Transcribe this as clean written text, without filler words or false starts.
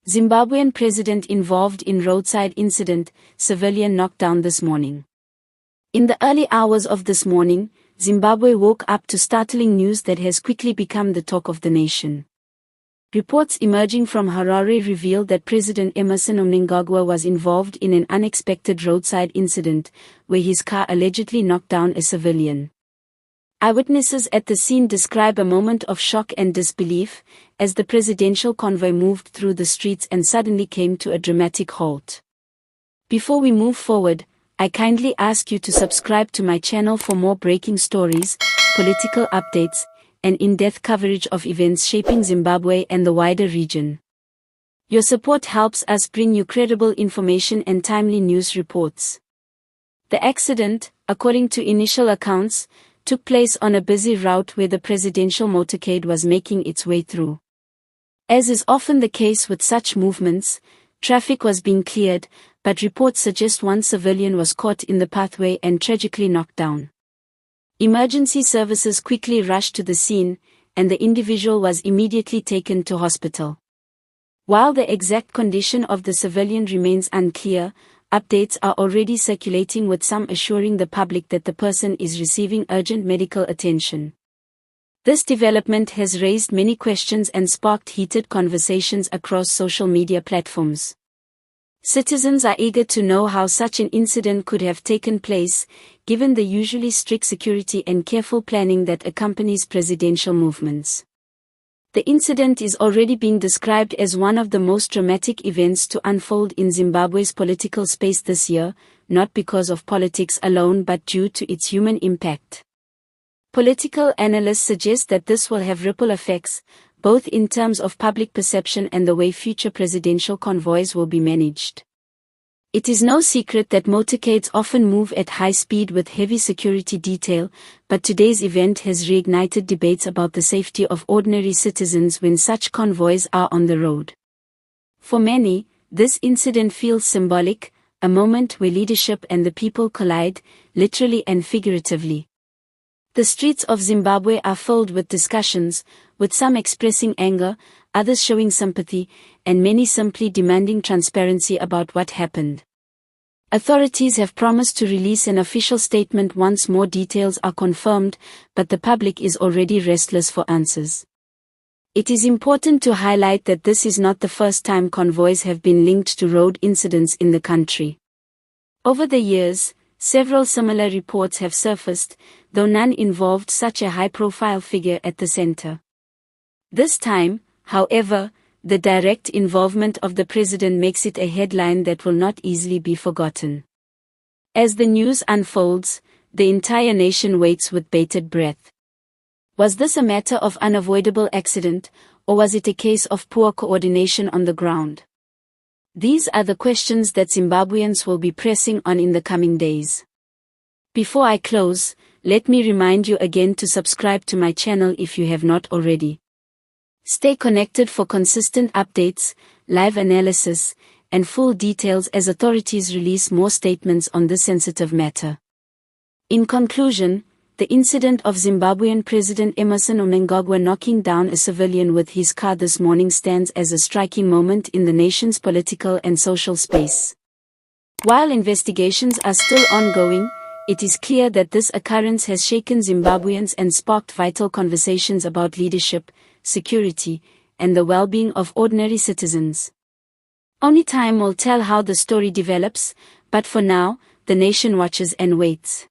Zimbabwean president involved in roadside incident, civilian knockdown this morning. In the early hours of this morning, Zimbabwe woke up to startling news that has quickly become the talk of the nation. Reports emerging from Harare reveal that President Emmerson Mnangagwa was involved in an unexpected roadside incident, where his car allegedly knocked down a civilian. Eyewitnesses at the scene describe a moment of shock and disbelief, as the presidential convoy moved through the streets and suddenly came to a dramatic halt. Before we move forward, I kindly ask you to subscribe to my channel for more breaking stories, political updates, and in-depth coverage of events shaping Zimbabwe and the wider region. Your support helps us bring you credible information and timely news reports. The accident, according to initial accounts, took place on a busy route where the presidential motorcade was making its way through. As is often the case with such movements, traffic was being cleared, but reports suggest one civilian was caught in the pathway and tragically knocked down. Emergency services quickly rushed to the scene, and the individual was immediately taken to hospital. While the exact condition of the civilian remains unclear, updates are already circulating, with some assuring the public that the person is receiving urgent medical attention. This development has raised many questions and sparked heated conversations across social media platforms. Citizens are eager to know how such an incident could have taken place, given the usually strict security and careful planning that accompanies presidential movements. The incident is already being described as one of the most dramatic events to unfold in Zimbabwe's political space this year, not because of politics alone but due to its human impact. Political analysts suggest that this will have ripple effects, both in terms of public perception and the way future presidential convoys will be managed. It is no secret that motorcades often move at high speed with heavy security detail, but today's event has reignited debates about the safety of ordinary citizens when such convoys are on the road. For many, this incident feels symbolic, a moment where leadership and the people collide, literally and figuratively. The streets of Zimbabwe are filled with discussions, with some expressing anger, others showing sympathy, and many simply demanding transparency about what happened. Authorities have promised to release an official statement once more details are confirmed, but the public is already restless for answers. It is important to highlight that this is not the first time convoys have been linked to road incidents in the country. Over the years, several similar reports have surfaced, though none involved such a high-profile figure at the center. This time, however, the direct involvement of the president makes it a headline that will not easily be forgotten. As the news unfolds, the entire nation waits with bated breath. Was this a matter of unavoidable accident, or was it a case of poor coordination on the ground? These are the questions that Zimbabweans will be pressing on in the coming days. Before I close, let me remind you again to subscribe to my channel if you have not already. Stay connected for consistent updates, live analysis, and full details as authorities release more statements on this sensitive matter. In conclusion, the incident of Zimbabwean President Emmerson Mnangagwa knocking down a civilian with his car this morning stands as a striking moment in the nation's political and social space. While investigations are still ongoing, it is clear that this occurrence has shaken Zimbabweans and sparked vital conversations about leadership, security, and the well-being of ordinary citizens. Only time will tell how the story develops, but for now, the nation watches and waits.